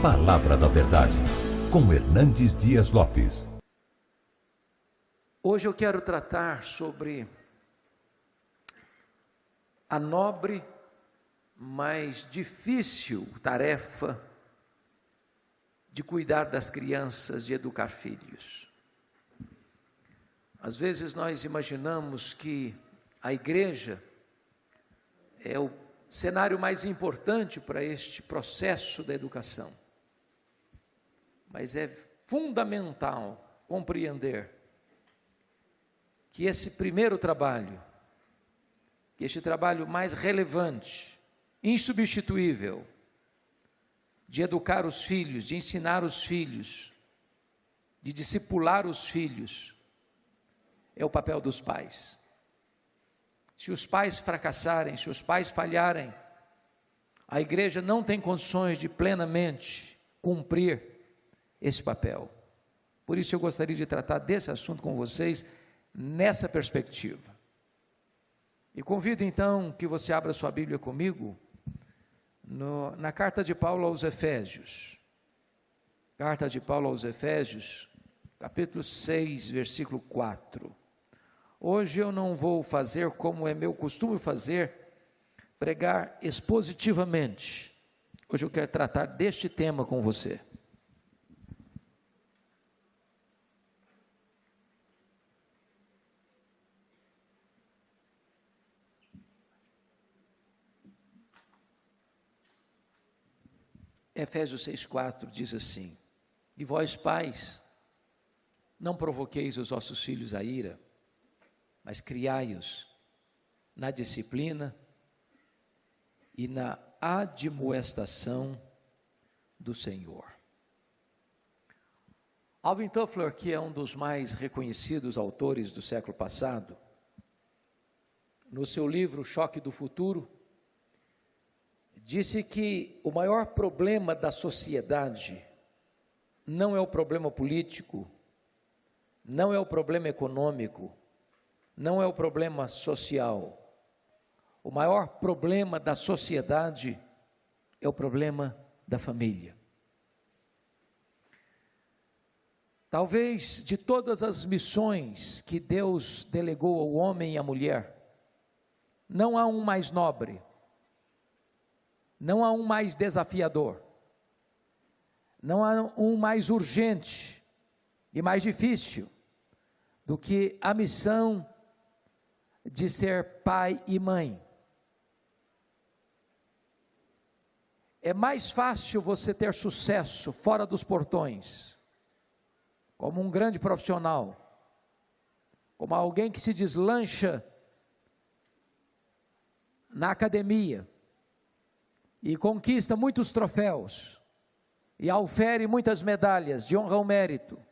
Palavra da Verdade, com Hernandes Dias Lopes. Hoje eu quero tratar sobre a nobre, mas difícil tarefa de cuidar das crianças, de educar filhos. Às vezes nós imaginamos que a igreja é o cenário mais importante para este processo da educação. Mas é fundamental compreender que esse primeiro trabalho, que este trabalho mais relevante, insubstituível, de educar os filhos, de ensinar os filhos, de discipular os filhos, é o papel dos pais. Se os pais fracassarem, se os pais falharem, a igreja não tem condições de plenamente cumprir esse papel. Por isso eu gostaria de tratar desse assunto com vocês nessa perspectiva. E convido então que você abra sua Bíblia comigo na carta de Paulo aos Efésios. Carta de Paulo aos Efésios, capítulo 6, versículo 4. Hoje eu não vou fazer como é meu costume fazer, pregar expositivamente. Hoje eu quero tratar deste tema com você. Efésios 6,4 diz assim: E vós, pais, não provoqueis os vossos filhos à ira, mas criai-os na disciplina e na admoestação do Senhor. Alvin Toffler, que é um dos mais reconhecidos autores do século passado, no seu livro Choque do Futuro, disse que o maior problema da sociedade não é o problema político, não é o problema econômico, não é o problema social. O maior problema da sociedade é o problema da família. Talvez de todas as missões que Deus delegou ao homem e à mulher, não há um mais nobre, não há um mais desafiador, não há um mais urgente e mais difícil do que a missão de ser pai e mãe. É mais fácil você ter sucesso fora dos portões, como um grande profissional, como alguém que se deslancha na academia e conquista muitos troféus e aufere muitas medalhas de honra ao mérito,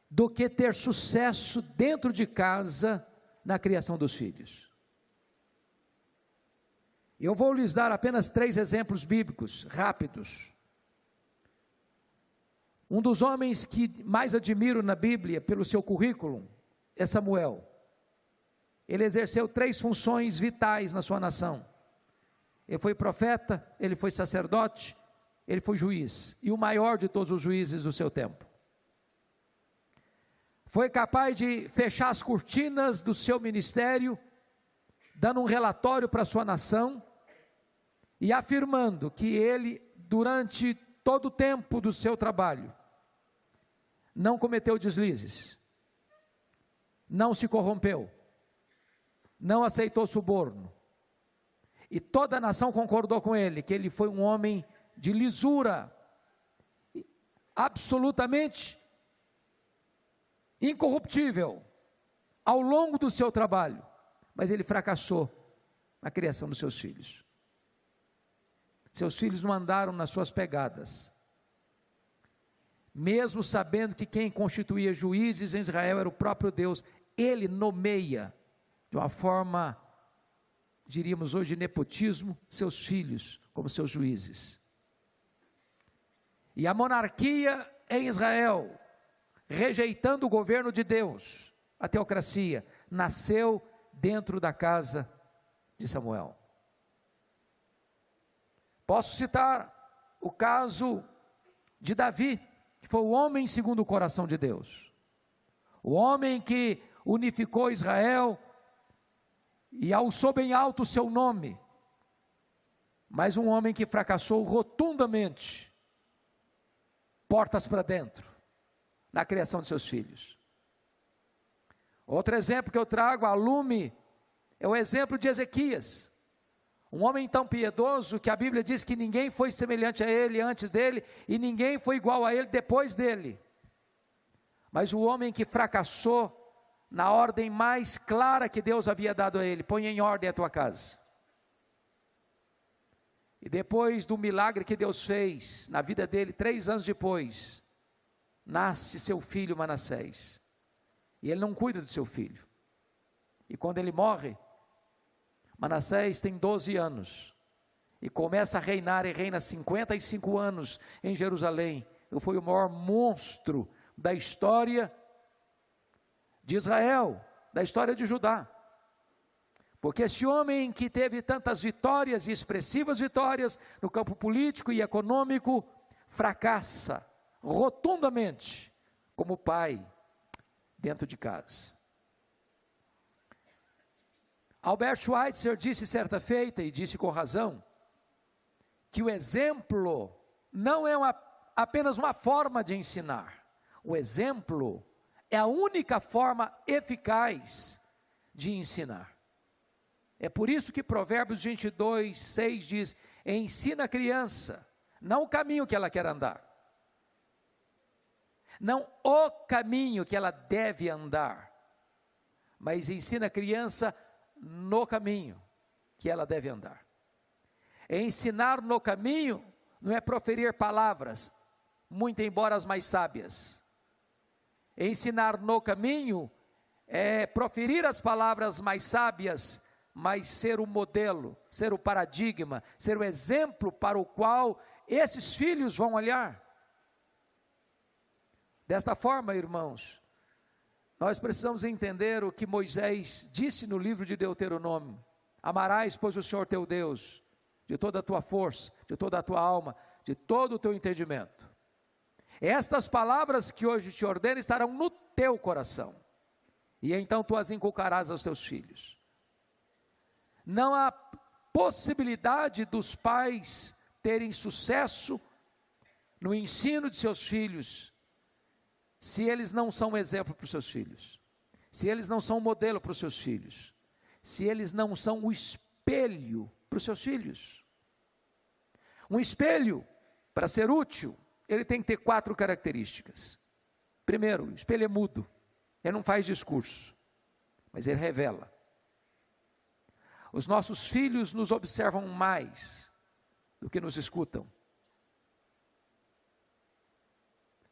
do que ter sucesso dentro de casa na criação dos filhos. Eu vou lhes dar apenas 3 exemplos bíblicos rápidos. Um dos homens que mais admiro na Bíblia pelo seu currículo é Samuel. Ele exerceu 3 funções vitais na sua nação. Ele foi profeta, ele foi sacerdote, ele foi juiz, e o maior de todos os juízes do seu tempo. Foi capaz de fechar as cortinas do seu ministério, dando um relatório para a sua nação, e afirmando que ele, durante todo o tempo do seu trabalho, não cometeu deslizes, não se corrompeu, não aceitou suborno, e toda a nação concordou com ele, que ele foi um homem de lisura, absolutamente incorruptível, ao longo do seu trabalho, mas ele fracassou na criação dos seus filhos. Seus filhos não andaram nas suas pegadas, mesmo sabendo que quem constituía juízes em Israel era o próprio Deus. Ele nomeia, de uma forma, diríamos hoje, nepotismo, seus filhos como seus juízes. E a monarquia em Israel, rejeitando o governo de Deus, a teocracia, nasceu dentro da casa de Samuel. Posso citar o caso de Davi, que foi o homem segundo o coração de Deus. O homem que unificou Israel e alçou bem alto o seu nome. Mas um homem que fracassou rotundamente, portas para dentro, na criação de seus filhos. Outro exemplo que eu trago a lume é o exemplo de Ezequias. Um homem tão piedoso que a Bíblia diz que ninguém foi semelhante a ele antes dele e ninguém foi igual a ele depois dele. Mas o homem que fracassou na ordem mais clara que Deus havia dado a ele: põe em ordem a tua casa. E depois do milagre que Deus fez na vida dele, 3 anos depois, nasce seu filho Manassés. E ele não cuida do seu filho. E quando ele morre, Manassés tem 12 anos. E começa a reinar, e reina 55 anos em Jerusalém. Ele foi o maior monstro da história de Israel, da história de Judá. Porque esse homem que teve tantas vitórias e expressivas vitórias no campo político e econômico, fracassa rotundamente como pai dentro de casa. Albert Schweitzer disse certa feita, e disse com razão, que o exemplo não é apenas uma forma de ensinar. O exemplo é a única forma eficaz de ensinar. É por isso que Provérbios 22, 6 diz: ensina a criança, não o caminho que ela quer andar, não o caminho que ela deve andar, mas ensina a criança no caminho que ela deve andar. Ensinar no caminho não é proferir palavras, muito embora as mais sábias. Ensinar no caminho é proferir as palavras mais sábias, mas ser o modelo, ser o paradigma, ser o exemplo para o qual esses filhos vão olhar. Desta forma, irmãos, nós precisamos entender o que Moisés disse no livro de Deuteronômio: amarás, pois, o Senhor teu Deus, de toda a tua força, de toda a tua alma, de todo o teu entendimento. Estas palavras que hoje te ordeno estarão no teu coração, e então tu as inculcarás aos teus filhos. Não há possibilidade dos pais terem sucesso no ensino de seus filhos, se eles não são exemplo para os seus filhos, se eles não são modelo para os seus filhos, se eles não são o espelho para os seus filhos. Um espelho, para ser útil, ele tem que ter 4 características. Primeiro, o espelho é mudo, ele não faz discurso, mas ele revela. Os nossos filhos nos observam mais do que nos escutam.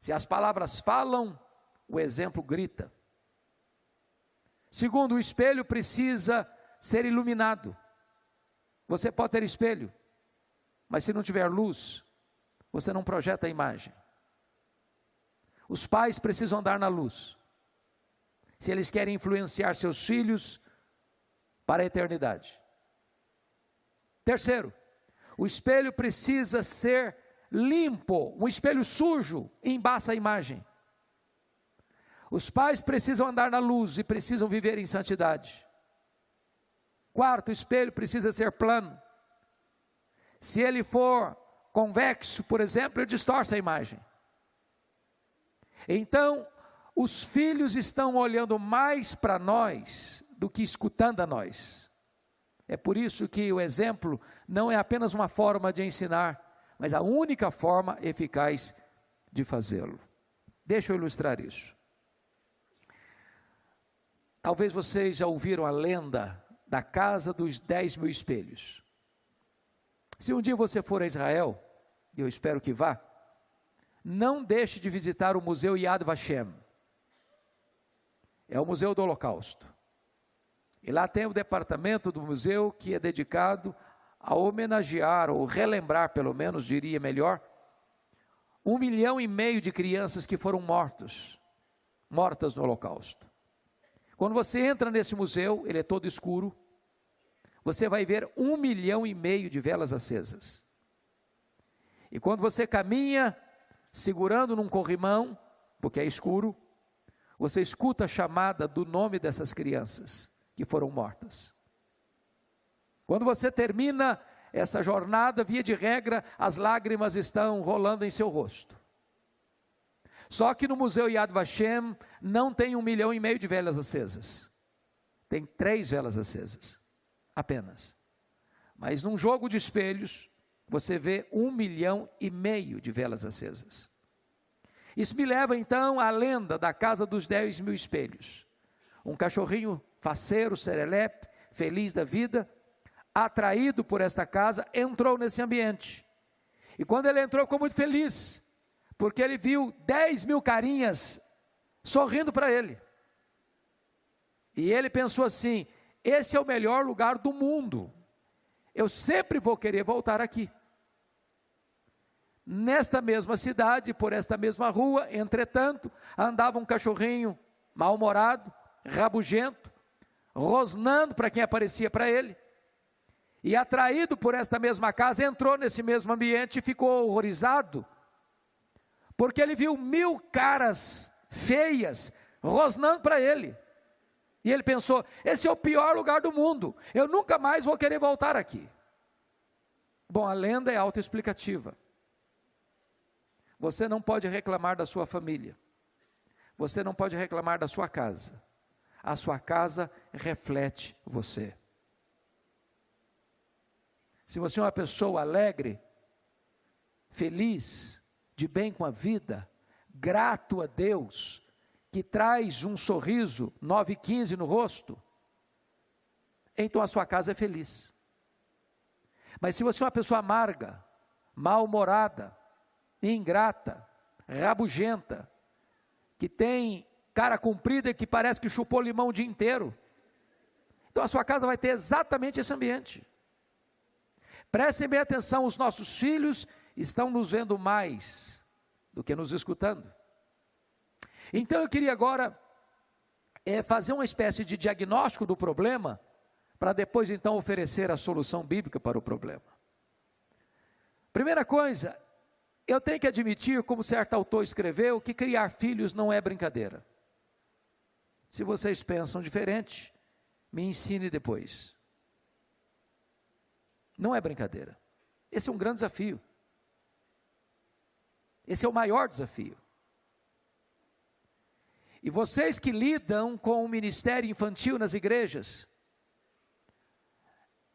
Se as palavras falam, o exemplo grita. Segundo, o espelho precisa ser iluminado. Você pode ter espelho, mas se não tiver luz, você não projeta a imagem. Os pais precisam andar na luz, se eles querem influenciar seus filhos para a eternidade. Terceiro, o espelho precisa ser limpo. Um espelho sujo embaça a imagem. Os pais precisam andar na luz e precisam viver em santidade. Quarto, o espelho precisa ser plano. Se ele for convexo, por exemplo, ele distorce a imagem. Então, os filhos estão olhando mais para nós do que escutando a nós. É por isso que o exemplo não é apenas uma forma de ensinar, mas a única forma eficaz de fazê-lo. Deixa eu ilustrar isso. Talvez vocês já ouviram a lenda da casa dos 10 mil espelhos. Se um dia você for a Israel, e eu espero que vá, não deixe de visitar o Museu Yad Vashem. É o Museu do Holocausto. E lá tem o departamento do museu que é dedicado a homenagear, ou relembrar, pelo menos, diria melhor, 1,5 milhão de crianças que foram mortas no Holocausto. Quando você entra nesse museu, ele é todo escuro, você vai ver 1,5 milhão de velas acesas. E quando você caminha segurando num corrimão, porque é escuro, você escuta a chamada do nome dessas crianças que foram mortas. Quando você termina essa jornada, via de regra, as lágrimas estão rolando em seu rosto. Só que no Museu Yad Vashem não tem 1,5 milhão de velas acesas. Tem 3 velas acesas, apenas. Mas num jogo de espelhos, você vê 1,5 milhão de velas acesas. Isso me leva então à lenda da casa dos 10 mil espelhos. Um cachorrinho faceiro, serelepe, feliz da vida, atraído por esta casa, entrou nesse ambiente. E quando ele entrou, ficou muito feliz, porque ele viu 10 mil carinhas sorrindo para ele. E ele pensou assim: esse é o melhor lugar do mundo, eu sempre vou querer voltar aqui. Nesta mesma cidade, por esta mesma rua, entretanto, andava um cachorrinho mal-humorado, rabugento, rosnando para quem aparecia para ele, e atraído por esta mesma casa, entrou nesse mesmo ambiente e ficou horrorizado, porque ele viu 1000 caras feias rosnando para ele, e ele pensou: esse é o pior lugar do mundo, eu nunca mais vou querer voltar aqui. Bom, a lenda é autoexplicativa. Você não pode reclamar da sua família, você não pode reclamar da sua casa, a sua casa reflete você. Se você é uma pessoa alegre, feliz, de bem com a vida, grato a Deus, que traz um sorriso 9,15 no rosto, então a sua casa é feliz. Mas se você é uma pessoa amarga, mal-humorada, ingrata, rabugenta, que tem cara comprida e que parece que chupou limão o dia inteiro, então a sua casa vai ter exatamente esse ambiente. Prestem bem atenção, os nossos filhos estão nos vendo mais do que nos escutando. Então eu queria agora fazer uma espécie de diagnóstico do problema, para depois então oferecer a solução bíblica para o problema. Primeira coisa, eu tenho que admitir, como certo autor escreveu, que criar filhos não é brincadeira. Se vocês pensam diferente, me ensine depois. Não é brincadeira. Esse é um grande desafio. Esse é o maior desafio. E vocês que lidam com o ministério infantil nas igrejas,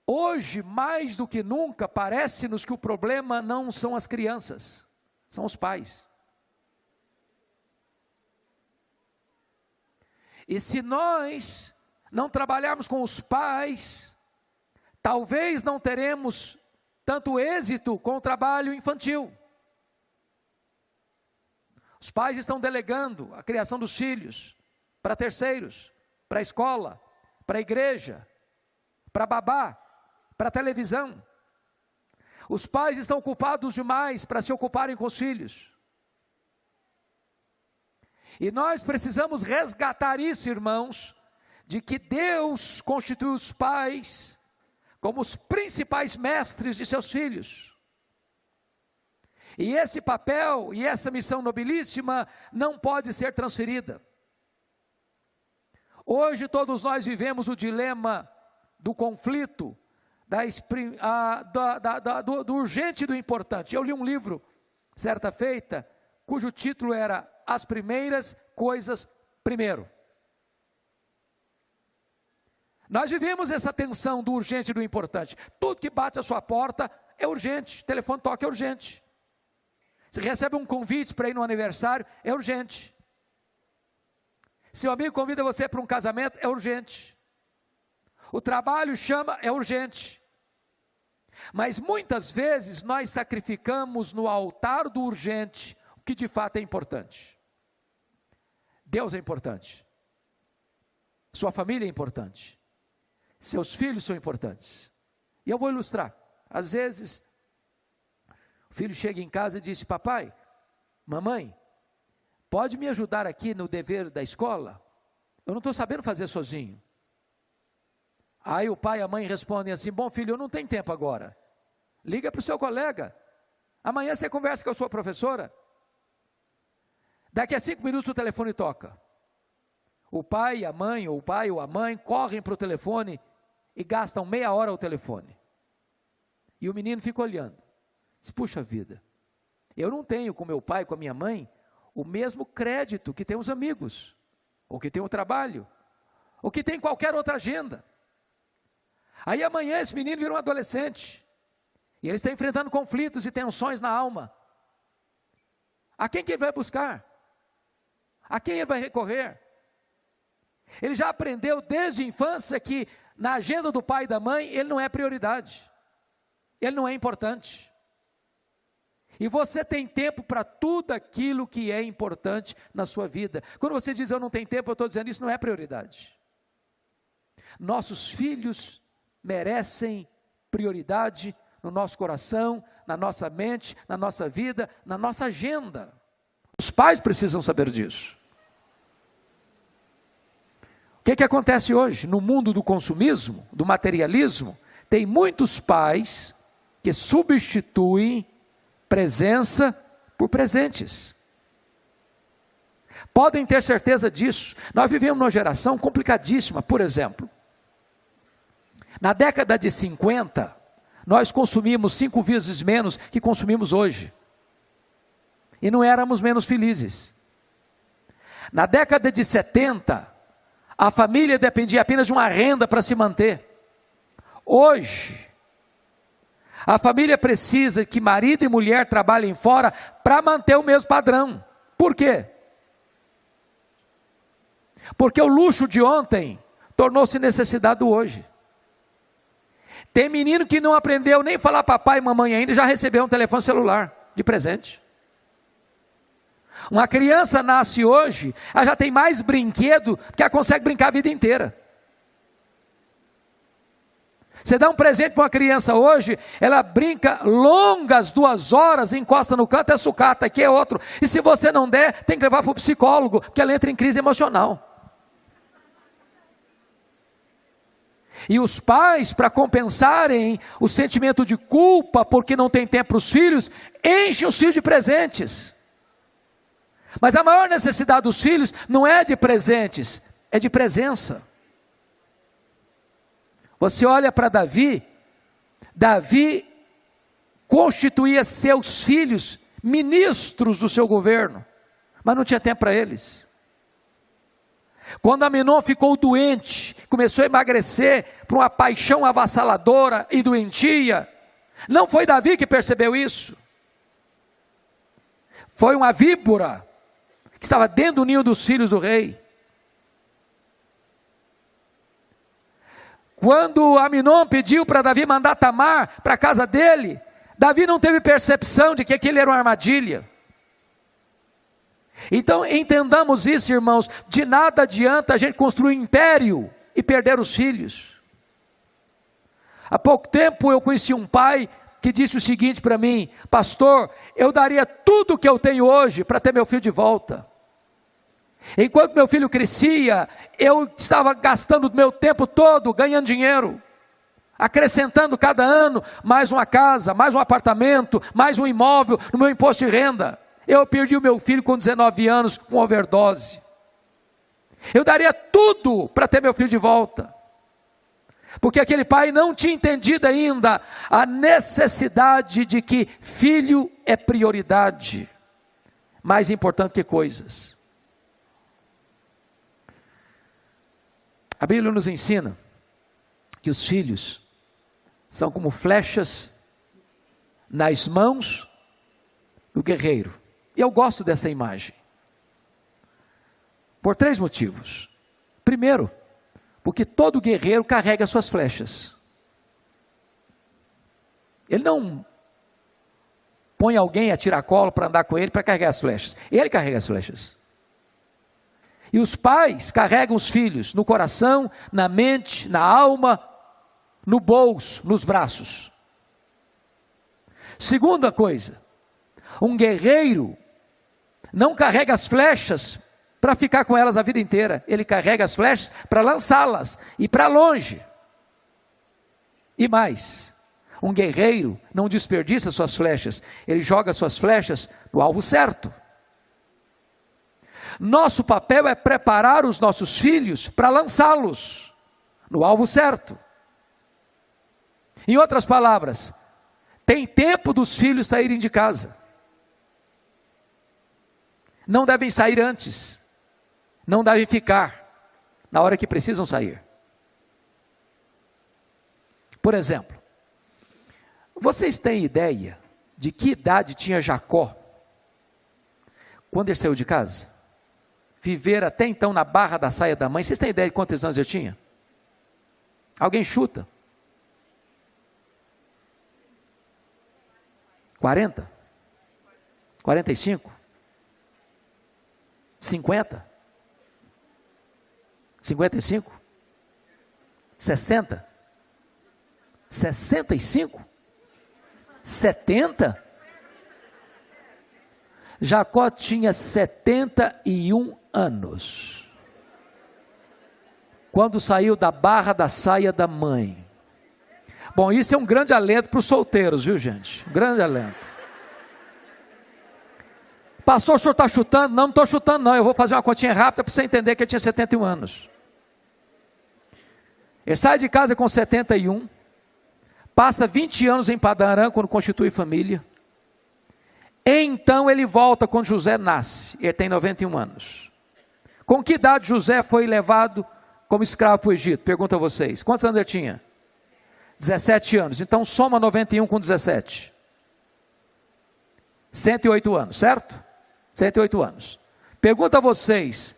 hoje, mais do que nunca, parece-nos que o problema não são as crianças, são os pais. E se nós não trabalharmos com os pais, talvez não teremos tanto êxito com o trabalho infantil. Os pais estão delegando a criação dos filhos para terceiros, para a escola, para a igreja, para babá, para a televisão. Os pais estão ocupados demais para se ocuparem com os filhos. E nós precisamos resgatar isso, irmãos, de que Deus constituiu os pais como os principais mestres de seus filhos. E esse papel e essa missão nobilíssima não pode ser transferida. Hoje todos nós vivemos o dilema do conflito, do urgente e do importante. Eu li um livro, certa feita, cujo título era As Primeiras Coisas Primeiro. Nós vivemos essa tensão do urgente e do importante. Tudo que bate à sua porta é urgente, telefone toca é urgente. Se recebe um convite para ir no aniversário, é urgente. Se o amigo convida você para um casamento, é urgente. O trabalho chama, é urgente. Mas muitas vezes nós sacrificamos no altar do urgente o que de fato é importante. Deus é importante. Sua família é importante. Seus filhos são importantes. E eu vou ilustrar. Às vezes, o filho chega em casa e diz: papai, mamãe, pode me ajudar aqui no dever da escola? Eu não estou sabendo fazer sozinho. Aí o pai e a mãe respondem assim: bom filho, eu não tenho tempo agora. Liga para o seu colega. Amanhã você conversa com a sua professora. Daqui a 5 minutos o telefone toca. O pai e a mãe, ou o pai ou a mãe, correm para o telefone e gastam meia hora ao telefone. E o menino fica olhando. Diz, puxa vida, eu não tenho com meu pai, com a minha mãe, o mesmo crédito que tem os amigos, ou que tem o trabalho, ou que tem qualquer outra agenda. Aí amanhã esse menino vira um adolescente, e ele está enfrentando conflitos e tensões na alma. A quem que ele vai buscar? A quem ele vai recorrer? Ele já aprendeu desde a infância que na agenda do pai e da mãe ele não é prioridade, ele não é importante. E você tem tempo para tudo aquilo que é importante na sua vida. Quando você diz eu não tenho tempo, eu estou dizendo isso não é prioridade. Nossos filhos merecem prioridade no nosso coração, na nossa mente, na nossa vida, na nossa agenda. Os pais precisam saber disso. O que acontece hoje? No mundo do consumismo, do materialismo, tem muitos pais que substituem presença por presentes. Podem ter certeza disso. Nós vivemos numa geração complicadíssima. Por exemplo, na década de 50, nós consumimos 5 vezes menos que consumimos hoje. E não éramos menos felizes. Na década de 70, a família dependia apenas de uma renda para se manter. Hoje, a família precisa que marido e mulher trabalhem fora para manter o mesmo padrão. Por quê? Porque o luxo de ontem tornou-se necessidade do hoje. Tem menino que não aprendeu nem falar papai e mamãe ainda, já recebeu um telefone celular de presente. Uma criança nasce hoje, ela já tem mais brinquedo que ela consegue brincar a vida inteira. Você dá um presente para uma criança hoje, ela brinca longas 2 horas, encosta no canto, é sucata, aqui é outro. E se você não der, tem que levar para o psicólogo, porque ela entra em crise emocional. E os pais, para compensarem o sentimento de culpa, porque não tem tempo para os filhos, enchem os filhos de presentes. Mas a maior necessidade dos filhos não é de presentes, é de presença. Você olha para Davi, Davi constituía seus filhos ministros do seu governo, mas não tinha tempo para eles. Quando Aminon ficou doente, começou a emagrecer por uma paixão avassaladora e doentia, não foi Davi que percebeu isso. Foi uma víbora que estava dentro do ninho dos filhos do rei. Quando Aminon pediu para Davi mandar Tamar para a casa dele, Davi não teve percepção de que aquilo era uma armadilha. Então entendamos isso, irmãos, de nada adianta a gente construir um império e perder os filhos. Há pouco tempo eu conheci um pai que disse o seguinte para mim: pastor, eu daria tudo o que eu tenho hoje para ter meu filho de volta. Enquanto meu filho crescia, eu estava gastando o meu tempo todo ganhando dinheiro, acrescentando cada ano mais uma casa, mais um apartamento, mais um imóvel no meu imposto de renda. Eu perdi o meu filho com 19 anos com overdose. Eu daria tudo para ter meu filho de volta, porque aquele pai não tinha entendido ainda a necessidade de que filho é prioridade, mais importante que coisas. A Bíblia nos ensina que os filhos são como flechas nas mãos do guerreiro. E eu gosto dessa imagem, por 3 motivos. Primeiro, porque todo guerreiro carrega suas flechas. Ele não põe alguém a tiracolo para andar com ele para carregar as flechas. Ele carrega as flechas. E os pais carregam os filhos no coração, na mente, na alma, no bolso, nos braços. Segunda coisa, um guerreiro não carrega as flechas para ficar com elas a vida inteira. Ele carrega as flechas para lançá-las e para longe. E mais, Um guerreiro não desperdiça suas flechas, ele joga suas flechas no alvo certo. Nosso papel é preparar os nossos filhos para lançá-los no alvo certo. Em outras palavras, tem tempo dos filhos saírem de casa. Não devem sair antes, não devem ficar na hora que precisam sair. Por exemplo, vocês têm ideia de que idade tinha Jacó quando ele saiu de casa? Viver até então na barra da saia da mãe. Vocês têm ideia de quantos anos ele tinha? Alguém chuta? 40? 45? 50? 55? 60? 65? 70? Jacó tinha 71 anos, quando saiu da barra da saia da mãe. Bom, isso é um grande alento para os solteiros, viu, gente? Um grande alento. Pastor, o senhor está chutando? Não estou chutando não, eu vou fazer uma continha rápida para você entender que ele tinha 71 anos. Ele sai de casa com 71, passa 20 anos em Padã Arã, quando constitui família. Então ele volta quando José nasce, ele tem 91 anos. Com que idade José foi levado como escravo para o Egito? Pergunto a vocês, quantos anos ele tinha? 17 anos, então soma 91 com 17. 108 anos, certo? 108 anos. Pergunto a vocês,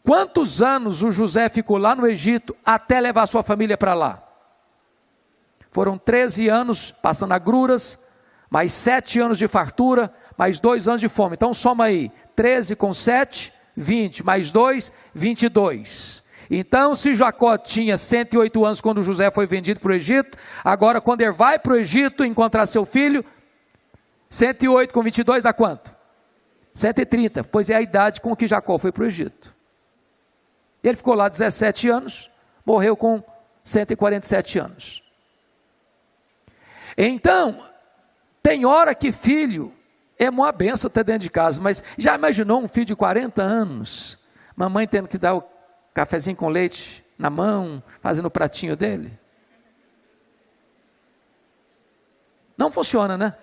quantos anos o José ficou lá no Egito até levar sua família para lá? Foram 13 anos passando agruras, mais 7 anos de fartura, mais 2 anos de fome. Então soma aí, 13 com 7, 20, mais 2, 22. Então se Jacó tinha 108 anos quando José foi vendido para o Egito, agora quando ele vai para o Egito encontrar seu filho, 108 com 22 dá quanto? 130, pois é a idade com que Jacó foi para o Egito. Ele ficou lá 17 anos, morreu com 147 anos. Então, tem hora que filho é uma benção até dentro de casa, mas já imaginou um filho de 40 anos, mamãe tendo que dar o cafezinho com leite na mão, fazendo o pratinho dele? Não funciona, né?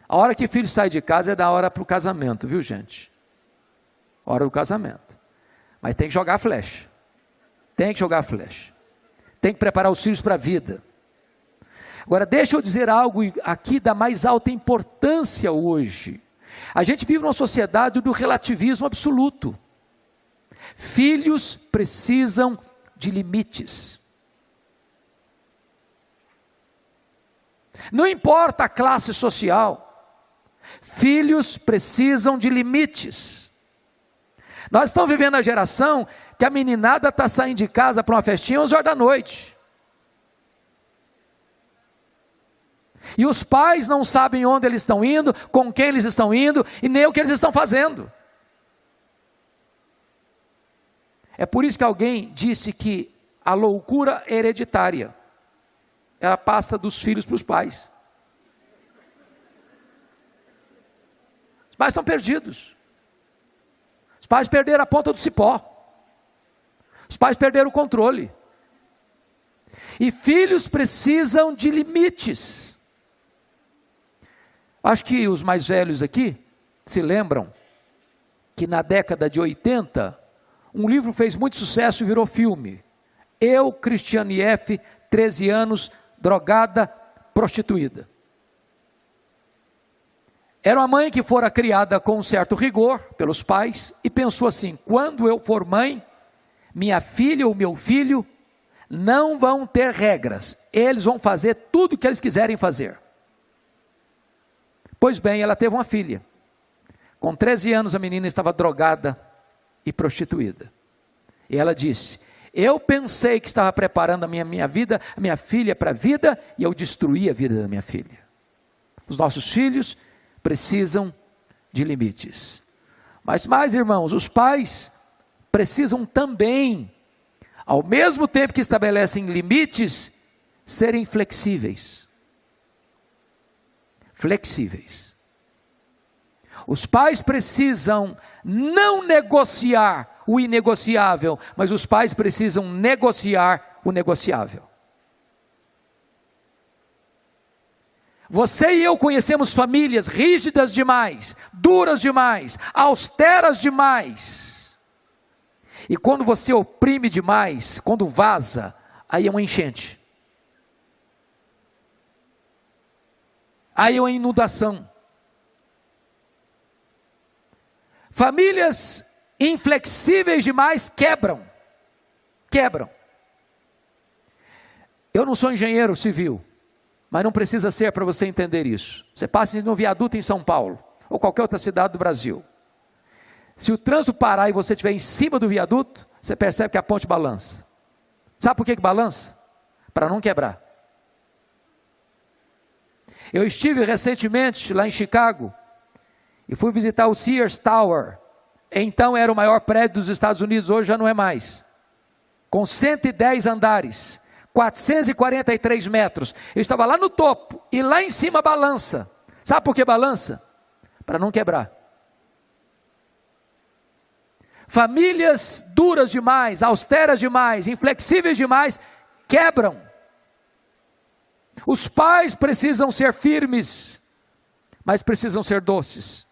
A hora que filho sai de casa é da hora para o casamento, viu, gente? Hora do casamento. Mas tem que jogar a flecha. Tem que jogar a flecha. Tem que preparar os filhos para a vida. Agora, deixa eu dizer algo aqui da mais alta importância hoje. A gente vive numa sociedade do relativismo absoluto. Filhos precisam de limites. Não importa a classe social, filhos precisam de limites. Nós estamos vivendo a geração que a meninada está saindo de casa para uma festinha às 11 horas da noite. E os pais não sabem onde eles estão indo, com quem eles estão indo, e nem o que eles estão fazendo. É por isso que alguém disse que a loucura é hereditária. Ela passa dos filhos para os pais. Os pais estão perdidos. Os pais perderam a ponta do cipó. Os pais perderam o controle. E filhos precisam de limites. Acho que os mais velhos aqui se lembram que na década de 80, um livro fez muito sucesso e virou filme. Eu, Cristiane F., 13 anos, drogada, prostituída. Era uma mãe que fora criada com um certo rigor pelos pais e pensou assim: quando eu for mãe, minha filha ou meu filho não vão ter regras, eles vão fazer tudo o que eles quiserem fazer. Pois bem, ela teve uma filha. Com 13 anos a menina estava drogada e prostituída. E ela disse: eu pensei que estava preparando a minha vida, a minha filha para a vida, e eu destruí a vida da minha filha. Os nossos filhos precisam de limites. Mas mais, irmãos, os pais precisam também ao mesmo tempo que estabelecem limites, serem flexíveis. Flexíveis. Os pais precisam não negociar o inegociável, mas os pais precisam negociar o negociável. Você e eu conhecemos famílias rígidas demais, duras demais, austeras demais. E quando você oprime demais, quando vaza, aí é uma enchente. Aí é uma inundação. Famílias inflexíveis demais quebram. Quebram. Eu não sou engenheiro civil, mas não precisa ser para você entender isso. Você passa no viaduto em São Paulo, ou qualquer outra cidade do Brasil. Se o trânsito parar e você estiver em cima do viaduto, você percebe que a ponte balança. Sabe por que balança? Para não quebrar. Eu estive recentemente lá em Chicago, e fui visitar o Sears Tower. Então era o maior prédio dos Estados Unidos, hoje já não é mais. Com 110 andares, 443 metros. Eu estava lá no topo, e lá em cima balança. Sabe por que balança? Para não quebrar. Famílias duras demais, austeras demais, inflexíveis demais, quebram. Os pais precisam ser firmes, mas precisam ser doces.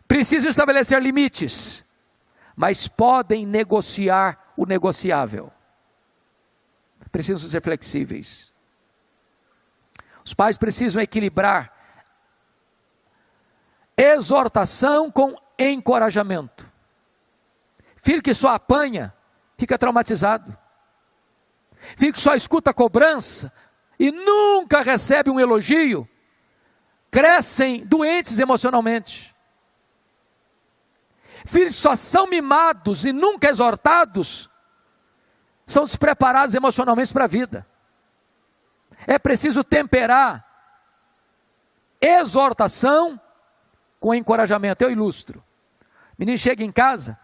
Precisam estabelecer limites, mas podem negociar o negociável. Precisam ser flexíveis. Os pais precisam equilibrar exortação com encorajamento. Filho que só apanha, fica traumatizado. Filho que só escuta cobrança e nunca recebe um elogio, crescem doentes emocionalmente. Filhos que só são mimados e nunca exortados, são despreparados emocionalmente para a vida. É preciso temperar exortação com encorajamento. Eu ilustro. O menino chega em casa,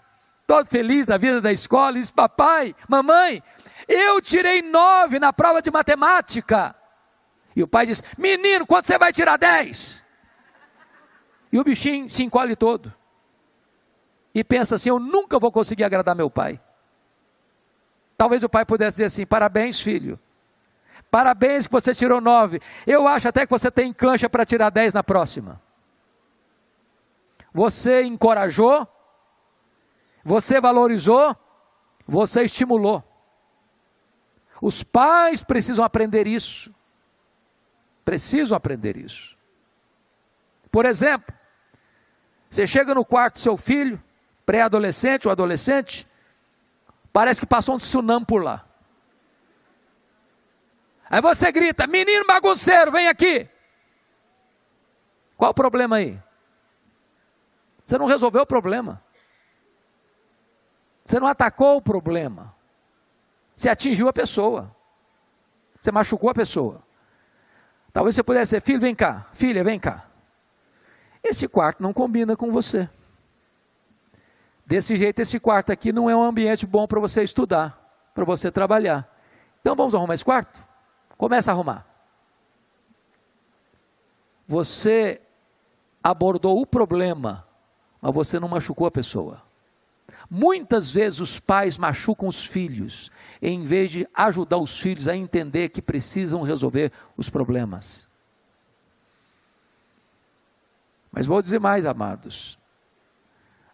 todo feliz na vida da escola, e diz: papai, mamãe, eu tirei 9 na prova de matemática. E o pai diz: menino, quando você vai tirar 10? E o bichinho se encolhe todo. E pensa assim: eu nunca vou conseguir agradar meu pai. Talvez o pai pudesse dizer assim: parabéns, filho. Parabéns que você tirou 9. Eu acho até que você tem cancha para tirar 10 na próxima. Você encorajou, você valorizou, você estimulou. Os pais precisam aprender isso. Precisam aprender isso. Por exemplo, você chega no quarto do seu filho, pré-adolescente ou adolescente, parece que passou um tsunami por lá. Aí você grita: menino bagunceiro, vem aqui. Qual o problema aí? Você não resolveu o problema. Você não atacou o problema. Você atingiu a pessoa. Você machucou a pessoa. Talvez você pudesse dizer: filho, vem cá. Filha, vem cá. Esse quarto não combina com você. Desse jeito, esse quarto aqui não é um ambiente bom para você estudar, para você trabalhar. Então vamos arrumar esse quarto? Começa a arrumar. Você abordou o problema, mas você não machucou a pessoa. Muitas vezes os pais machucam os filhos, em vez de ajudar os filhos a entender que precisam resolver os problemas. Mas vou dizer mais, amados.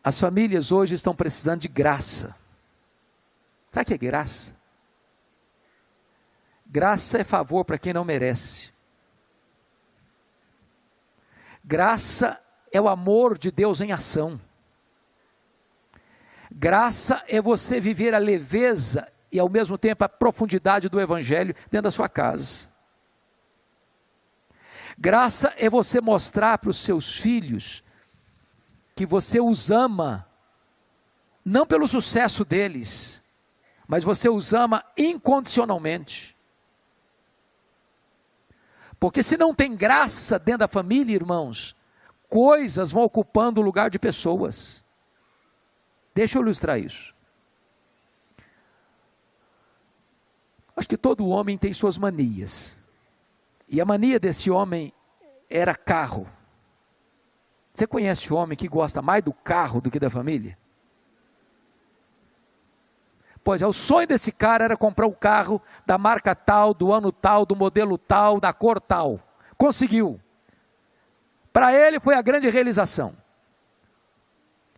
As famílias hoje estão precisando de graça. Sabe o que é graça? Graça é favor para quem não merece. Graça é o amor de Deus em ação. Graça é você viver a leveza e ao mesmo tempo a profundidade do Evangelho dentro da sua casa. Graça é você mostrar para os seus filhos que você os ama, não pelo sucesso deles, mas você os ama incondicionalmente. Porque se não tem graça dentro da família, irmãos, coisas vão ocupando o lugar de pessoas. Deixa eu ilustrar isso. Acho que todo homem tem suas manias. E a mania desse homem era carro. Você conhece homem que gosta mais do carro do que da família? Pois é, o sonho desse cara era comprar um carro da marca tal, do ano tal, do modelo tal, da cor tal. Conseguiu. Para ele foi a grande realização.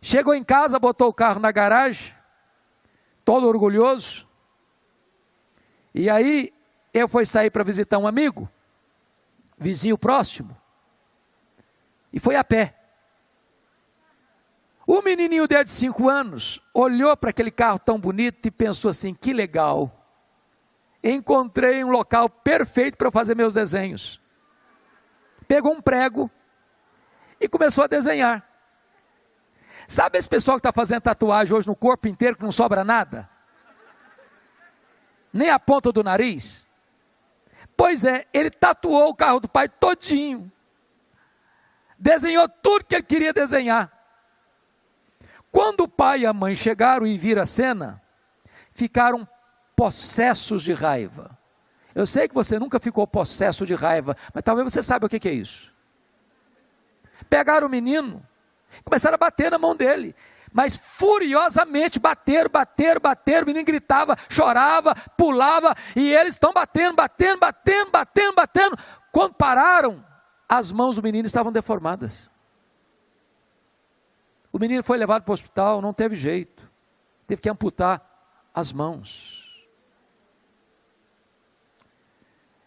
Chegou em casa, botou o carro na garagem, todo orgulhoso. E aí, eu fui sair para visitar um amigo, vizinho próximo, e foi a pé. O menininho dele de 5 anos, olhou para aquele carro tão bonito e pensou assim, que legal, encontrei um local perfeito para fazer meus desenhos. Pegou um prego e começou a desenhar. Sabe esse pessoal que está fazendo tatuagem hoje no corpo inteiro, que não sobra nada? Nem a ponta do nariz? Pois é, ele tatuou o carro do pai todinho. Desenhou tudo que ele queria desenhar. Quando o pai e a mãe chegaram e viram a cena, ficaram possessos de raiva. Eu sei que você nunca ficou possesso de raiva, mas talvez você saiba o que é isso. Pegaram o menino, começaram a bater na mão dele, mas furiosamente bateram, o menino gritava, chorava, pulava, e eles estão batendo. Quando pararam, as mãos do menino estavam deformadas. O menino foi levado para o hospital, não teve jeito, teve que amputar as mãos.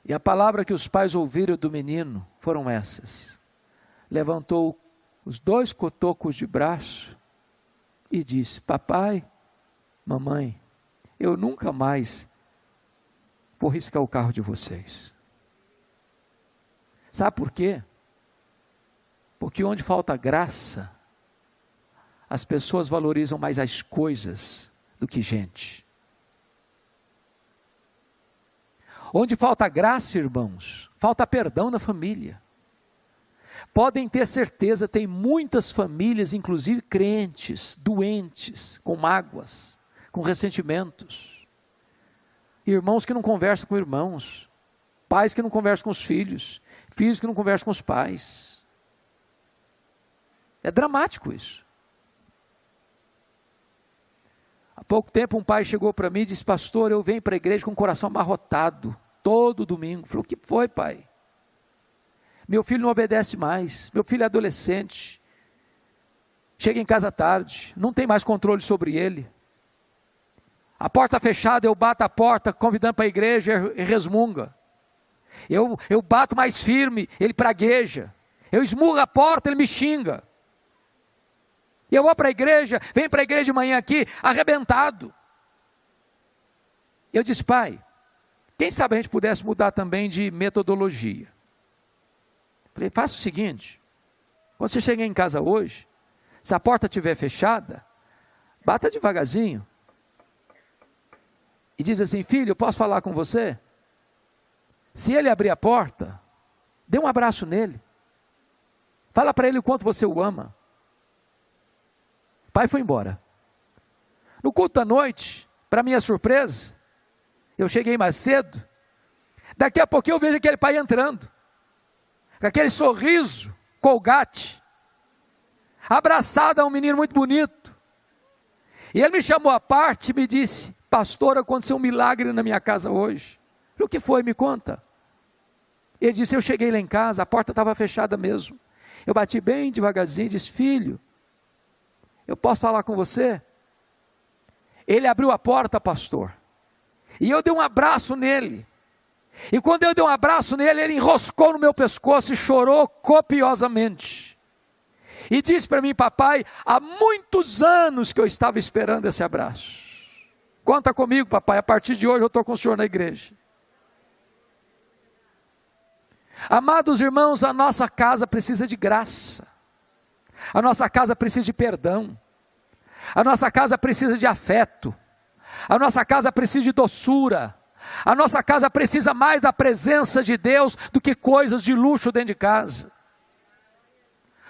E a palavra que os pais ouviram do menino foram essas: levantou os 2 cotocos de braço e disse, papai, mamãe, eu nunca mais vou riscar o carro de vocês. Sabe por quê? Porque onde falta graça, as pessoas valorizam mais as coisas do que gente. Onde falta graça, irmãos, falta perdão na família. Podem ter certeza, tem muitas famílias, inclusive crentes, doentes, com mágoas, com ressentimentos. Irmãos que não conversam com irmãos, pais que não conversam com os filhos, filhos que não conversam com os pais. É dramático isso. Há pouco tempo um pai chegou para mim e disse, pastor, eu venho para a igreja com o coração amarrotado, todo domingo. Falei, o que foi, pai? Meu filho não obedece mais, meu filho é adolescente, chega em casa tarde, não tem mais controle sobre ele. A porta fechada, eu bato a porta, convidando para a igreja, e resmunga. Eu bato mais firme, ele pragueja. Eu esmurro a porta, ele me xinga. E eu vou para a igreja, venho para a igreja de manhã aqui, arrebentado. Eu disse, pai, quem sabe a gente pudesse mudar também de metodologia. Falei, faça o seguinte, quando você chegar em casa hoje, se a porta estiver fechada, bata devagarzinho. E diz assim, filho, eu posso falar com você? Se ele abrir a porta, dê um abraço nele. Fala para ele o quanto você o ama. O pai foi embora. No culto da noite, para minha surpresa, eu cheguei mais cedo, daqui a pouquinho eu vejo aquele pai entrando, com aquele sorriso, Colgate, abraçado a um menino muito bonito. E ele me chamou à parte e me disse, pastor, aconteceu um milagre na minha casa hoje. Eu falei, o que foi? Me conta. Ele disse, eu cheguei lá em casa, a porta estava fechada mesmo. Eu bati bem devagarzinho e disse, filho, eu posso falar com você? Ele abriu a porta, pastor, e eu dei um abraço nele. E quando eu dei um abraço nele, ele enroscou no meu pescoço e chorou copiosamente. E disse para mim, papai, há muitos anos que eu estava esperando esse abraço. Conta comigo, papai, a partir de hoje eu estou com o senhor na igreja. Amados irmãos, a nossa casa precisa de graça. A nossa casa precisa de perdão. A nossa casa precisa de afeto. A nossa casa precisa de doçura. A nossa casa precisa mais da presença de Deus do que coisas de luxo dentro de casa.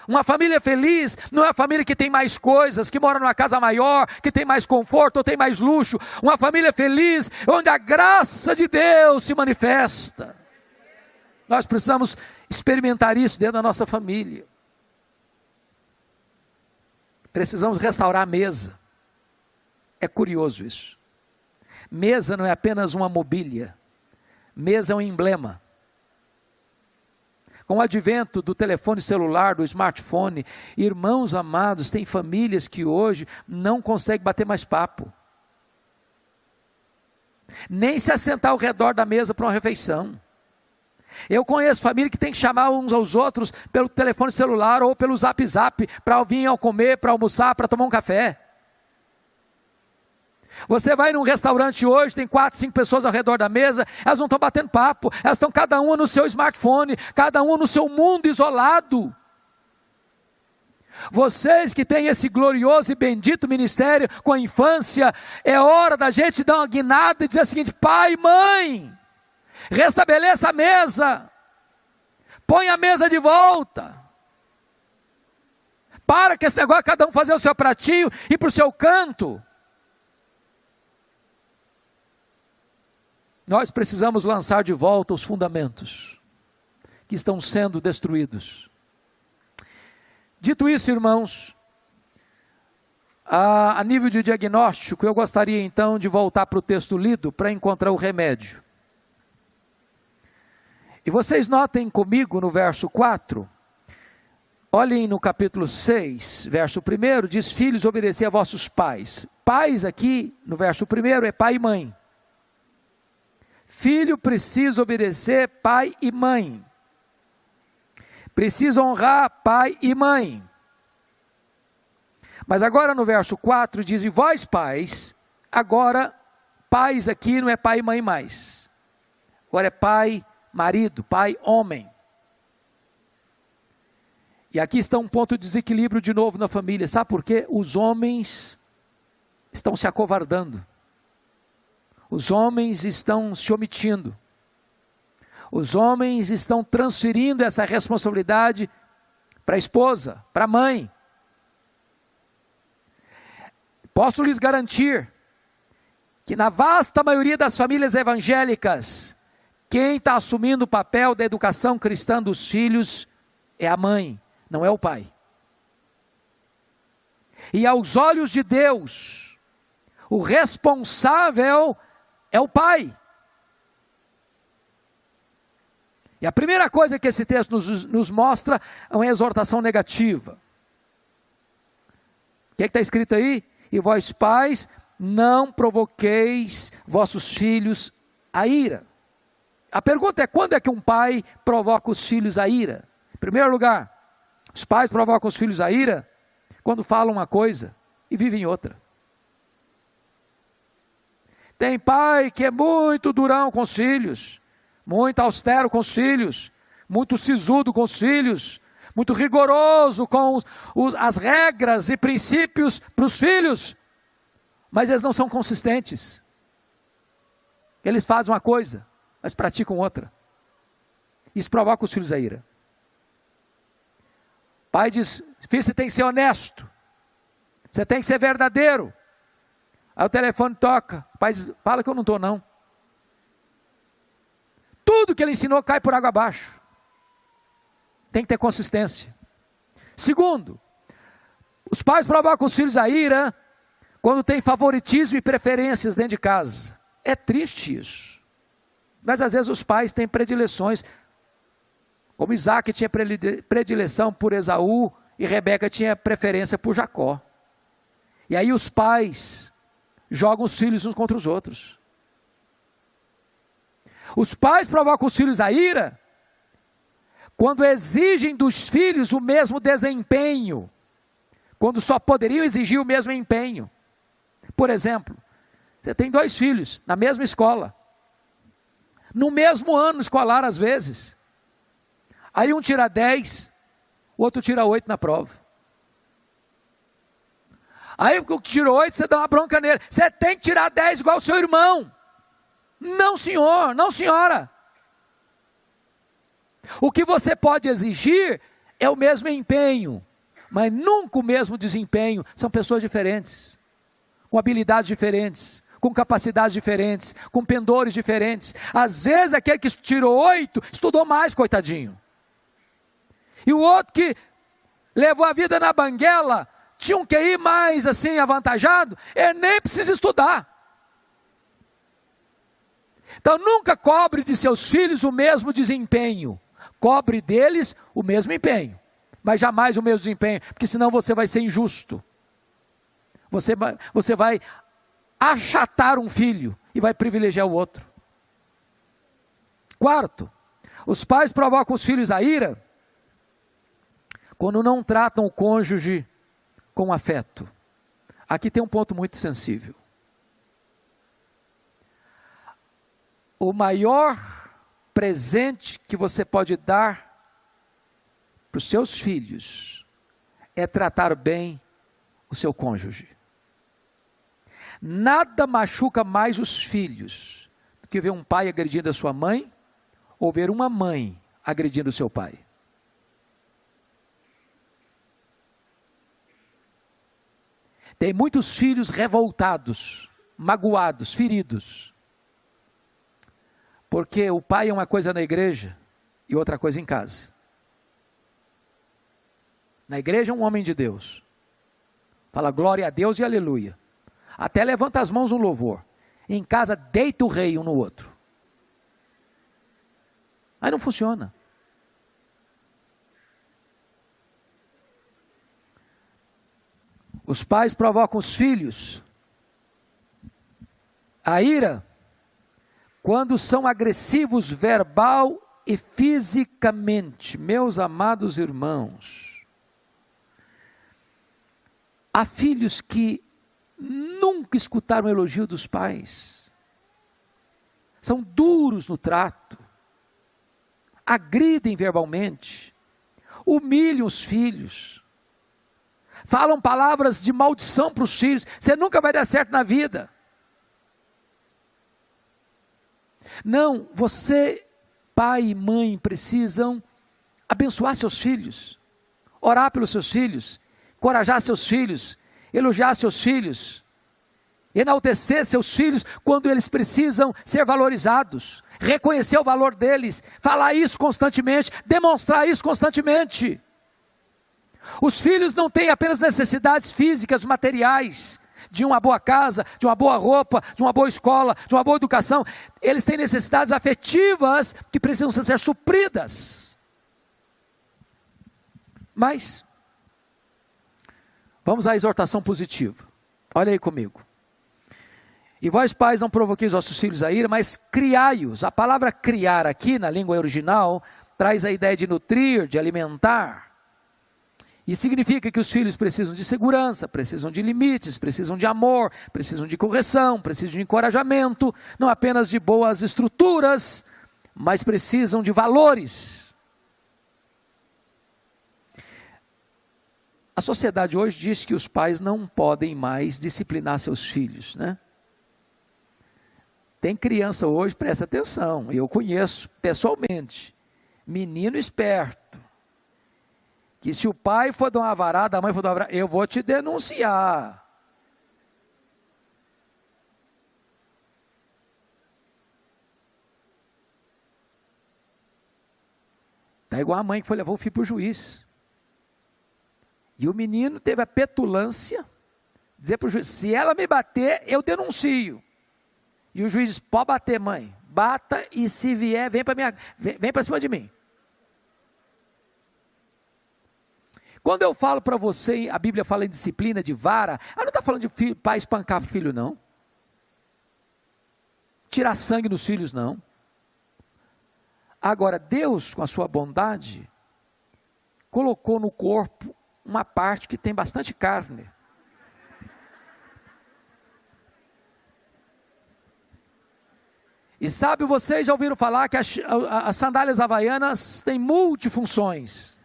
Uma família feliz não é a família que tem mais coisas, que mora numa casa maior, que tem mais conforto ou tem mais luxo. Uma família feliz é onde a graça de Deus se manifesta. Nós precisamos experimentar isso dentro da nossa família. Precisamos restaurar a mesa. É curioso isso. Mesa não é apenas uma mobília. Mesa é um emblema. Com o advento do telefone celular, do smartphone, irmãos amados, tem famílias que hoje não conseguem bater mais papo. Nem se assentar ao redor da mesa para uma refeição. Eu conheço família que tem que chamar uns aos outros pelo telefone celular ou pelo zap para vir ao comer, para almoçar, para tomar um café. Você vai num restaurante hoje, tem 4, 5 pessoas ao redor da mesa, elas não estão batendo papo, elas estão cada uma no seu smartphone, cada uma no seu mundo isolado. Vocês que têm esse glorioso e bendito ministério com a infância, é hora da gente dar uma guinada e dizer o seguinte: pai, mãe, restabeleça a mesa, põe a mesa de volta. Para que esse negócio, cada um fazer o seu pratinho e para o seu canto. Nós precisamos lançar de volta os fundamentos que estão sendo destruídos. Dito isso, irmãos, a nível de diagnóstico, eu gostaria então de voltar para o texto lido para encontrar o remédio. E vocês notem comigo no verso 4, olhem no capítulo 6, verso 1, diz: filhos, obedecei a vossos pais. Pais aqui, no verso 1, é pai e mãe. Filho precisa obedecer pai e mãe. Precisa honrar pai e mãe. Mas agora no verso 4 diz: e vós pais, agora pais aqui não é pai e mãe mais. Agora é pai, marido, pai, homem. E aqui está um ponto de desequilíbrio de novo na família. Sabe por quê? Os homens estão se acovardando. Os homens estão se omitindo. Os homens estão transferindo essa responsabilidade para a esposa, para a mãe. Posso lhes garantir que na vasta maioria das famílias evangélicas, quem está assumindo o papel da educação cristã dos filhos é a mãe, não é o pai. E aos olhos de Deus, o responsável é o pai. E a primeira coisa que esse texto nos mostra é uma exortação negativa. O que está escrito aí? E vós pais, não provoqueis vossos filhos a ira. A pergunta é: quando é que um pai provoca os filhos a ira? Em primeiro lugar, os pais provocam os filhos a ira quando falam uma coisa e vivem outra. Tem pai que é muito durão com os filhos, muito austero com os filhos, muito sisudo com os filhos, muito rigoroso com as regras e princípios para os filhos, mas eles não são consistentes. Eles fazem uma coisa, mas praticam outra. Isso provoca os filhos a ira. Pai diz: filho, você tem que ser honesto, você tem que ser verdadeiro. Aí o telefone toca, o pai diz: fala que eu não estou não. Tudo que ele ensinou cai por água abaixo. Tem que ter consistência. Segundo, os pais provocam os filhos a ira quando tem favoritismo e preferências dentro de casa. É triste isso. Mas às vezes os pais têm predileções, como Isaac tinha predileção por Esaú e Rebeca tinha preferência por Jacó. E aí os pais jogam os filhos uns contra os outros. Os pais provocam os filhos a ira quando exigem dos filhos o mesmo desempenho, quando só poderiam exigir o mesmo empenho. Por exemplo, você tem 2 filhos na mesma escola, no mesmo ano escolar às vezes. Aí um tira 10, o outro tira 8 na prova. Aí o que tirou 8, você dá uma bronca nele. Você tem que tirar 10 igual o seu irmão. Não, senhor, não, senhora. O que você pode exigir é o mesmo empenho, mas nunca o mesmo desempenho. São pessoas diferentes, com habilidades diferentes, com capacidades diferentes, com pendores diferentes. Às vezes aquele que tirou 8, estudou mais, coitadinho. E o outro que levou a vida na banguela, tinha um QI mais assim avantajado, ele nem precisa estudar. Então nunca cobre de seus filhos o mesmo desempenho. Cobre deles o mesmo empenho, mas jamais o mesmo desempenho, porque senão você vai ser injusto. Você vai achatar um filho e vai privilegiar o outro. Quarto, os pais provocam os filhos à ira quando não tratam o cônjuge com afeto. Aqui tem um ponto muito sensível. O maior presente que você pode dar para os seus filhos é tratar bem o seu cônjuge. Nada machuca mais os filhos do que ver um pai agredindo a sua mãe ou ver uma mãe agredindo o seu pai. Tem muitos filhos revoltados, magoados, feridos, porque o pai é uma coisa na igreja e outra coisa em casa. Na igreja é um homem de Deus, fala glória a Deus e aleluia, até levanta as mãos no louvor. Em casa deita o rei um no outro. Aí não funciona. Os pais provocam os filhos a ira quando são agressivos verbal e fisicamente. Meus amados irmãos, há filhos que nunca escutaram o elogio dos pais, são duros no trato, agridem verbalmente, humilham os filhos, falam palavras de maldição para os filhos. Você nunca vai dar certo na vida. Não, você, pai e mãe, precisam abençoar seus filhos, orar pelos seus filhos, encorajar seus filhos, elogiar seus filhos, enaltecer seus filhos quando eles precisam ser valorizados, reconhecer o valor deles, falar isso constantemente, demonstrar isso constantemente. Os filhos não têm apenas necessidades físicas, materiais, de uma boa casa, de uma boa roupa, de uma boa escola, de uma boa educação. Eles têm necessidades afetivas que precisam ser supridas. Mas, vamos à exortação positiva. Olha aí comigo. E vós, pais, não provoqueis vossos filhos a ira, mas criai-os. A palavra criar aqui, na língua original, traz a ideia de nutrir, de alimentar. E significa que os filhos precisam de segurança, precisam de limites, precisam de amor, precisam de correção, precisam de encorajamento, não apenas de boas estruturas, mas precisam de valores. A sociedade hoje diz que os pais não podem mais disciplinar seus filhos, né? Tem criança hoje, presta atenção, eu conheço pessoalmente, menino esperto, que se o pai for dar uma varada, a mãe for dar uma varada, eu vou te denunciar. Está igual a mãe que foi levar o filho para o juiz. E o menino teve a petulância de dizer para o juiz, se ela me bater, eu denuncio. E o juiz diz, pode bater, mãe, bata, e se vier, vem para cima de mim. Quando eu falo para você, a Bíblia fala em disciplina de vara, ela não está falando de filho, pai espancar filho, não. Tirar sangue dos filhos, não. Agora, Deus, com a sua bondade, colocou no corpo uma parte que tem bastante carne. E sabe, vocês já ouviram falar que as sandálias havaianas têm multifunções.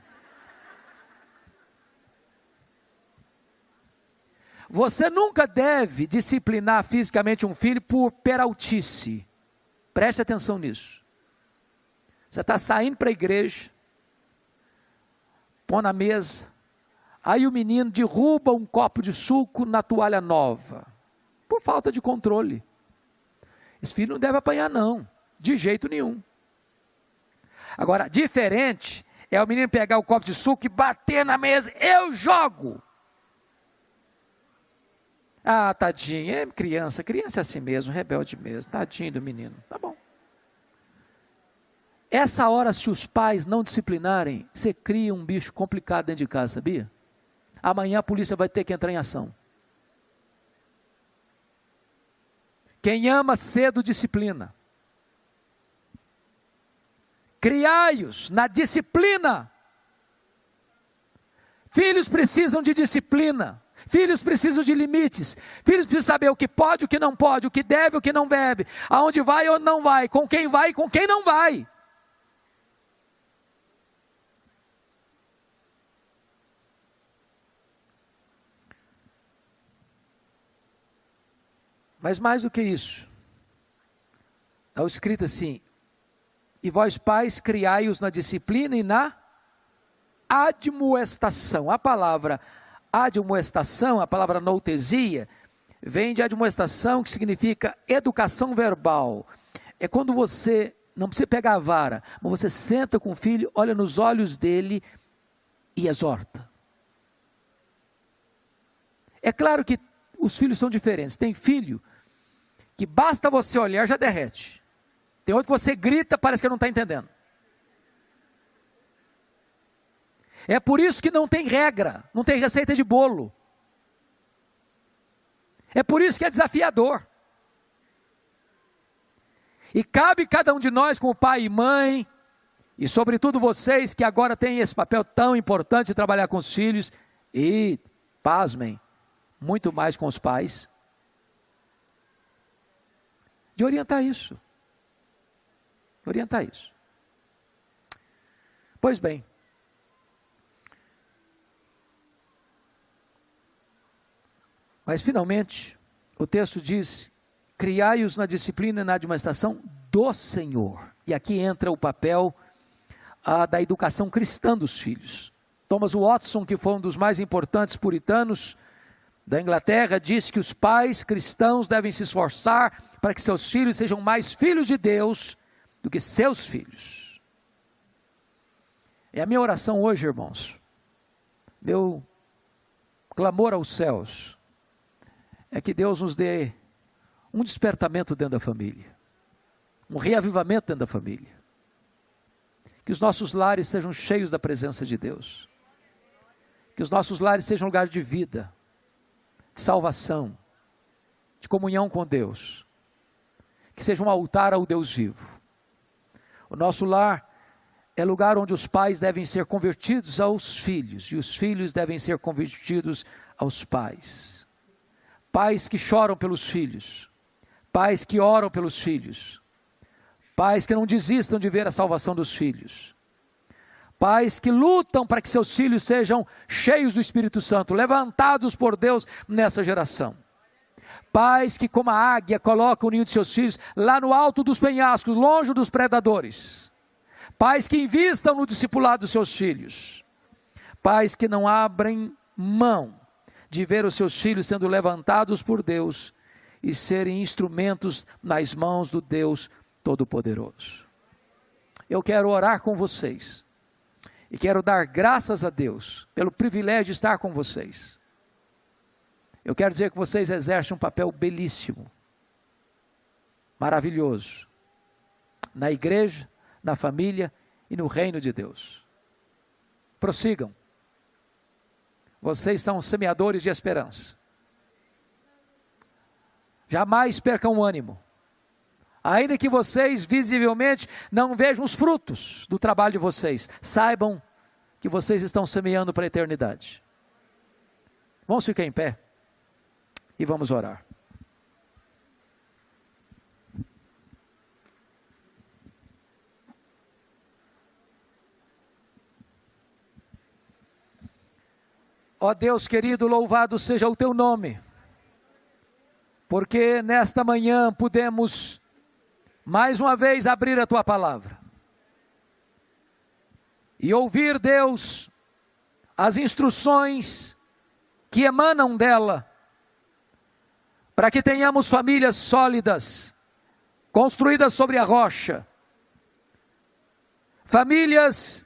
Você nunca deve disciplinar fisicamente um filho por peraltice. Preste atenção nisso. Você está saindo para a igreja, põe na mesa, aí o menino derruba um copo de suco na toalha nova, por falta de controle. Esse filho não deve apanhar não, de jeito nenhum. Agora, diferente é o menino pegar o copo de suco e bater na mesa, eu jogo. Ah, tadinho, é criança é assim mesmo, rebelde mesmo, tadinho do menino, tá bom. Essa hora, se os pais não disciplinarem, você cria um bicho complicado dentro de casa, sabia? Amanhã a polícia vai ter que entrar em ação. Quem ama cedo disciplina. Criai-os na disciplina. Filhos precisam de disciplina. Filhos precisam de limites. Filhos precisam saber o que pode, o que não pode, o que deve, o que não deve, aonde vai ou não vai, com quem vai e com quem não vai. Mas mais do que isso, está escrito assim: e vós pais criai-os na disciplina e na admoestação. A palavra admoestação, a palavra noutesia, vem de admoestação, que significa educação verbal. É quando você, não precisa pegar a vara, mas você senta com o filho, olha nos olhos dele e exorta. É claro que os filhos são diferentes. Tem filho que basta você olhar, já derrete. Tem outro que você grita, parece que não está entendendo. É por isso que não tem regra, não tem receita de bolo. É por isso que é desafiador. E cabe cada um de nós, como pai e mãe, e sobretudo vocês que agora têm esse papel tão importante de trabalhar com os filhos, e, pasmem, muito mais com os pais, de orientar isso. Orientar isso. Pois bem, mas finalmente, o texto diz: criai-os na disciplina e na admoestação do Senhor. E aqui entra o papel da educação cristã dos filhos. Thomas Watson, que foi um dos mais importantes puritanos da Inglaterra, disse que os pais cristãos devem se esforçar para que seus filhos sejam mais filhos de Deus do que seus filhos. É a minha oração hoje, irmãos, meu clamor aos céus, é que Deus nos dê um despertamento dentro da família, um reavivamento dentro da família, que os nossos lares sejam cheios da presença de Deus, que os nossos lares sejam lugar de vida, de salvação, de comunhão com Deus, que seja um altar ao Deus vivo. O nosso lar é lugar onde os pais devem ser convertidos aos filhos, e os filhos devem ser convertidos aos pais. Pais que choram pelos filhos, pais que oram pelos filhos, pais que não desistam de ver a salvação dos filhos, pais que lutam para que seus filhos sejam cheios do Espírito Santo, levantados por Deus nessa geração. Pais que, como a águia, colocam o ninho de seus filhos lá no alto dos penhascos, longe dos predadores. Pais que invistam no discipulado dos seus filhos. Pais que não abrem mão de ver os seus filhos sendo levantados por Deus e serem instrumentos nas mãos do Deus Todo-Poderoso. Eu quero orar com vocês e quero dar graças a Deus pelo privilégio de estar com vocês. Eu quero dizer que vocês exercem um papel belíssimo, maravilhoso, na igreja, na família e no reino de Deus. Prossigam. Vocês são semeadores de esperança. Jamais percam o ânimo. Ainda que vocês visivelmente não vejam os frutos do trabalho de vocês, saibam que vocês estão semeando para a eternidade. Vamos ficar em pé e vamos orar. Ó Deus querido, louvado seja o teu nome, porque nesta manhã pudemos mais uma vez abrir a tua palavra e ouvir, Deus, as instruções que emanam dela, para que tenhamos famílias sólidas, construídas sobre a rocha, famílias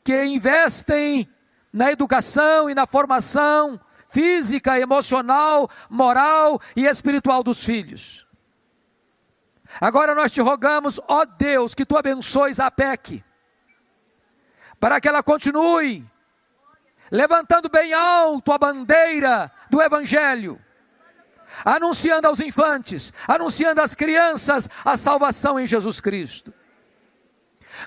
que investem na educação e na formação física, emocional, moral e espiritual dos filhos. Agora nós te rogamos, ó Deus, que tu abençoes a APEC, para que ela continue levantando bem alto a bandeira do Evangelho, anunciando aos infantes, anunciando às crianças a salvação em Jesus Cristo.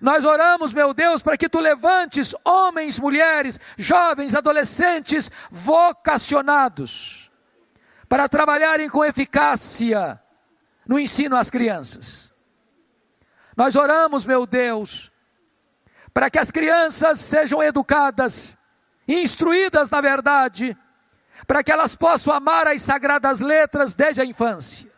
Nós oramos, meu Deus, para que tu levantes homens, mulheres, jovens, adolescentes, vocacionados, para trabalharem com eficácia no ensino às crianças. Nós oramos, meu Deus, para que as crianças sejam educadas, instruídas na verdade, para que elas possam amar as sagradas letras desde a infância.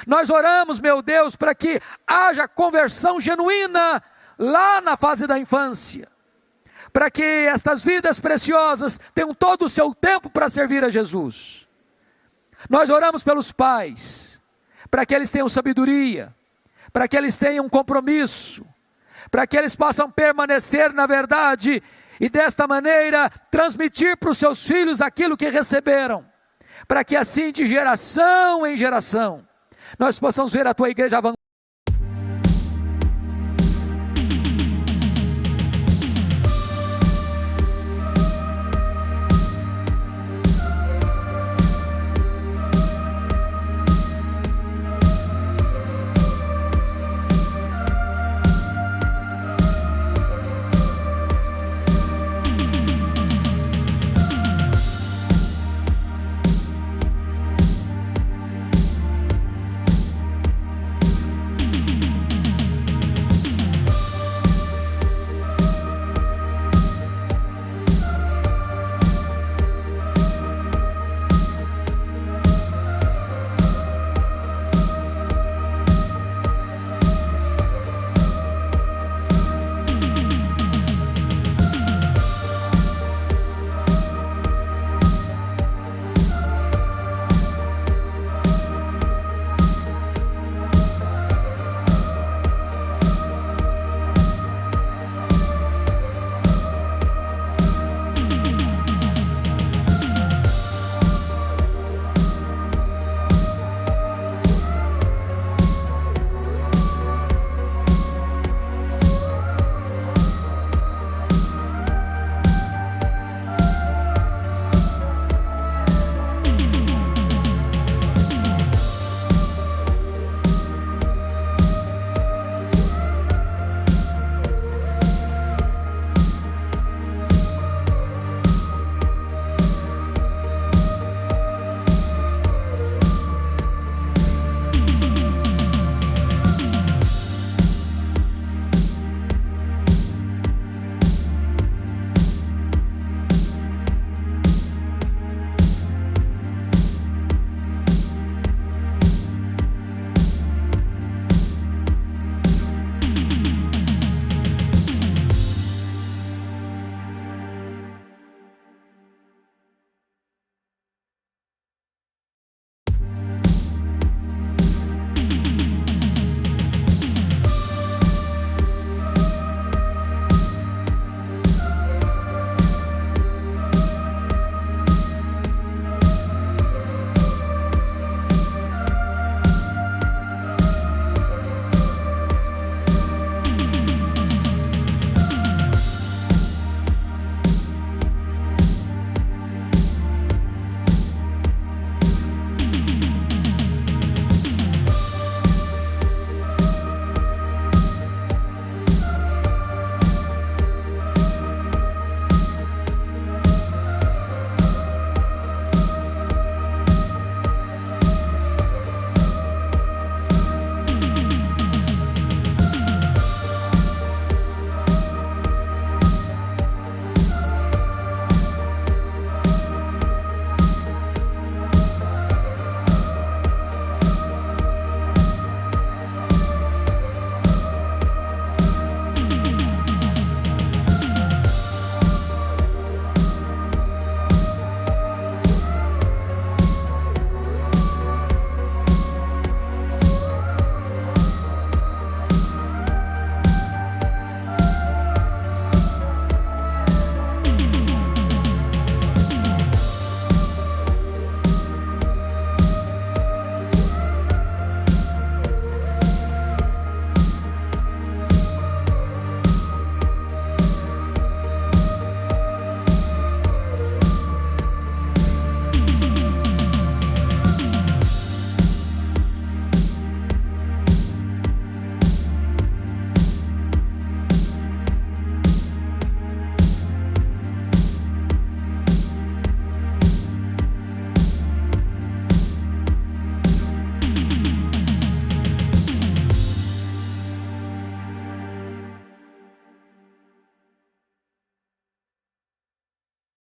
Nós oramos, meu Deus, para que haja conversão genuína lá na fase da infância, para que estas vidas preciosas tenham todo o seu tempo para servir a Jesus. Nós oramos pelos pais, para que eles tenham sabedoria, para que eles tenham compromisso, para que eles possam permanecer na verdade e desta maneira transmitir para os seus filhos aquilo que receberam, para que assim de geração em geração nós possamos ver a tua igreja avançar